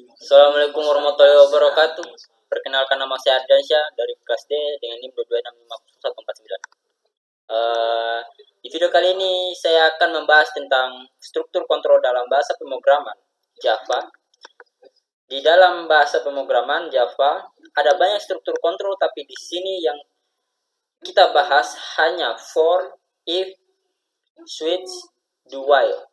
Assalamualaikum warahmatullahi wabarakatuh. Perkenalkan, nama saya Ardiansyah dari kelas D dengan NIM 2265149. Di video kali ini saya akan membahas tentang struktur kontrol dalam bahasa pemrograman Java. Di dalam bahasa pemrograman Java ada banyak struktur kontrol, tapi di sini yang kita bahas hanya for, if, switch, do while.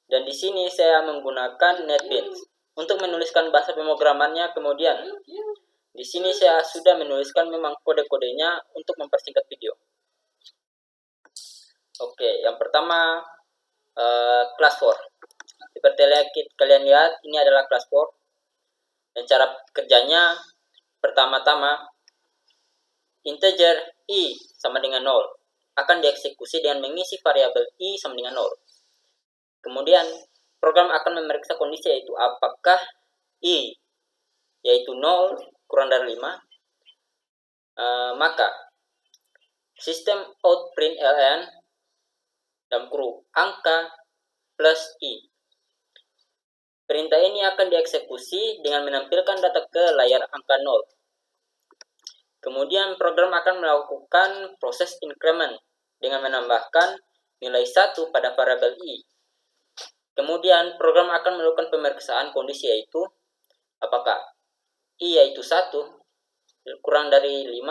Dan di sini saya menggunakan NetBeans untuk menuliskan bahasa pemrogramannya. Kemudian di sini saya sudah menuliskan memang kode-kodenya untuk mempersingkat video. Oke, yang pertama class for. Seperti kalian lihat, ini adalah class for. Dan cara kerjanya, pertama-tama integer i sama dengan 0 akan dieksekusi dengan mengisi variabel i sama dengan 0. Kemudian program akan memeriksa kondisi, yaitu apakah i yaitu 0 kurang dari 5, maka sistem out print ln dalam kurung angka plus i. Perintah ini akan dieksekusi dengan menampilkan data ke layar angka 0. Kemudian program akan melakukan proses increment dengan menambahkan nilai 1 pada variabel i. Kemudian program akan melakukan pemeriksaan kondisi, yaitu apakah i yaitu 1 kurang dari 5,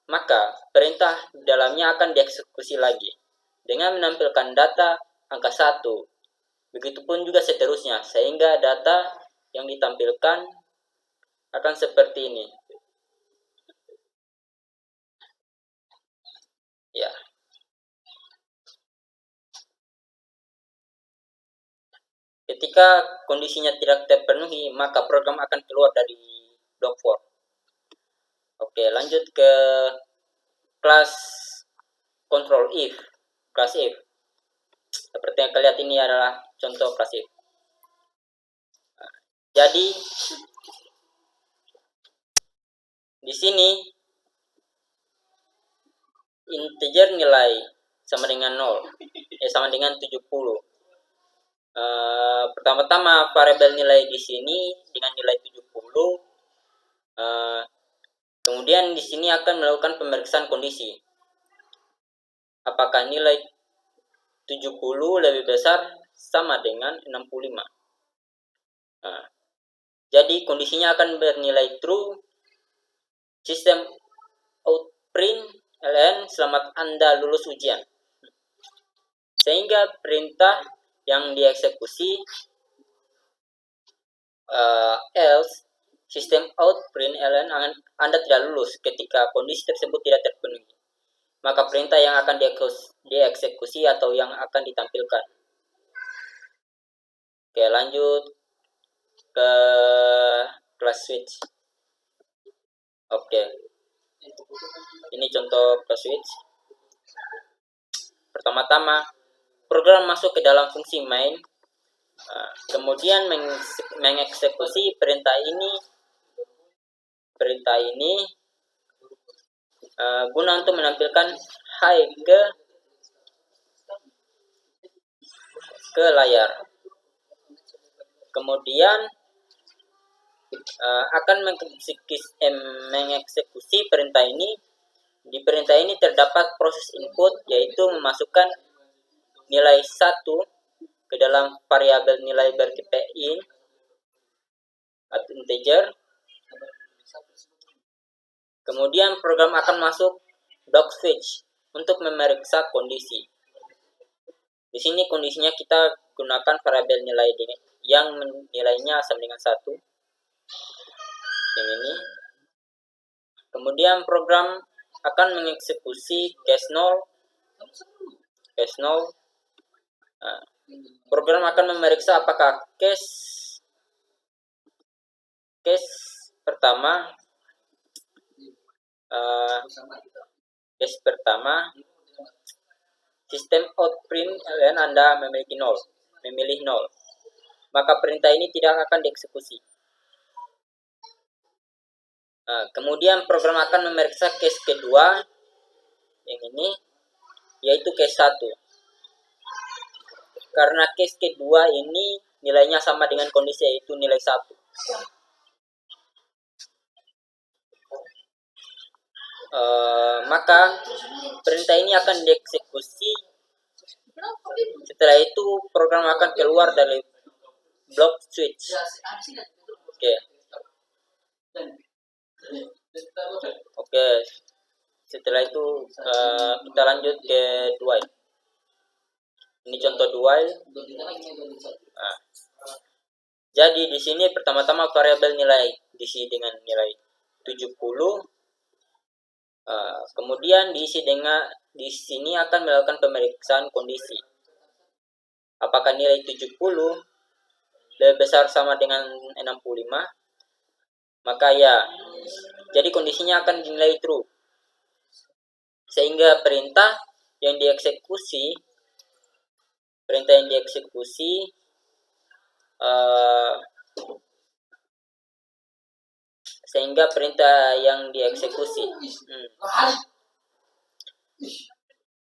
maka perintah di dalamnya akan dieksekusi lagi dengan menampilkan data angka 1. Begitupun juga seterusnya, sehingga data yang ditampilkan akan seperti ini. Ya. Ketika kondisinya tidak terpenuhi, maka program akan keluar dari block for. Oke, lanjut ke kelas control if, kelas if. Seperti yang kalian lihat, ini adalah contoh kelas if. Jadi di sini integer nilai sama dengan 0, sama dengan 70. Pertama-tama variabel nilai di sini dengan nilai 70. Kemudian di sini akan melakukan pemeriksaan kondisi. Apakah nilai 70 lebih besar sama dengan 65? Jadi kondisinya akan bernilai true. Sistem out print ln selamat Anda lulus ujian. Sehingga perintah yang dieksekusi else sistem out print ln Anda tidak lulus ketika kondisi tersebut tidak terpenuhi. Maka perintah yang akan dieksekusi atau yang akan ditampilkan. Oke, lanjut ke class switch. Oke, ini contoh class switch. Pertama-tama program masuk ke dalam fungsi main, kemudian mengeksekusi perintah ini guna untuk menampilkan high ke layar. Kemudian akan mengeksekusi perintah ini. Di perintah ini terdapat proses input, yaitu memasukkan nilai 1 ke dalam variabel nilai bertipe int atau integer. Kemudian program akan masuk block switch untuk memeriksa kondisi. Di sini kondisinya kita gunakan variabel nilai yang nilainya sama dengan 1. Yang ini. Kemudian program akan mengeksekusi case 0. Program akan memeriksa apakah case pertama sistem out print ln Anda memilih 0, maka perintah ini tidak akan dieksekusi. Kemudian program akan memeriksa case kedua, yang ini, yaitu case 1. Karena case kedua ini nilainya sama dengan kondisi yaitu nilai 1. Maka perintah ini akan dieksekusi. Setelah itu program akan keluar dari block switch. Oke. Oke. Setelah itu kita lanjut ke while. Ini contoh while. Nah, jadi di sini pertama-tama variabel nilai diisi dengan nilai 70. Kemudian diisi dengan di sini akan melakukan pemeriksaan kondisi. Apakah nilai 70 lebih besar sama dengan 65? Maka ya. Jadi kondisinya akan dinilai true. Sehingga perintah yang dieksekusi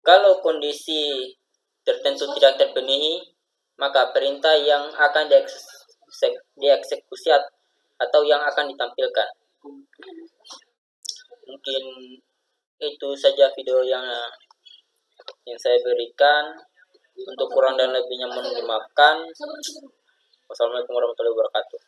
kalau kondisi tertentu tidak terpenuhi, maka perintah yang akan dieksekusi atau yang akan ditampilkan. Mungkin itu saja video yang saya berikan. Untuk kurang dan lebihnya mohon dimaafkan. Wassalamualaikum warahmatullahi wabarakatuh.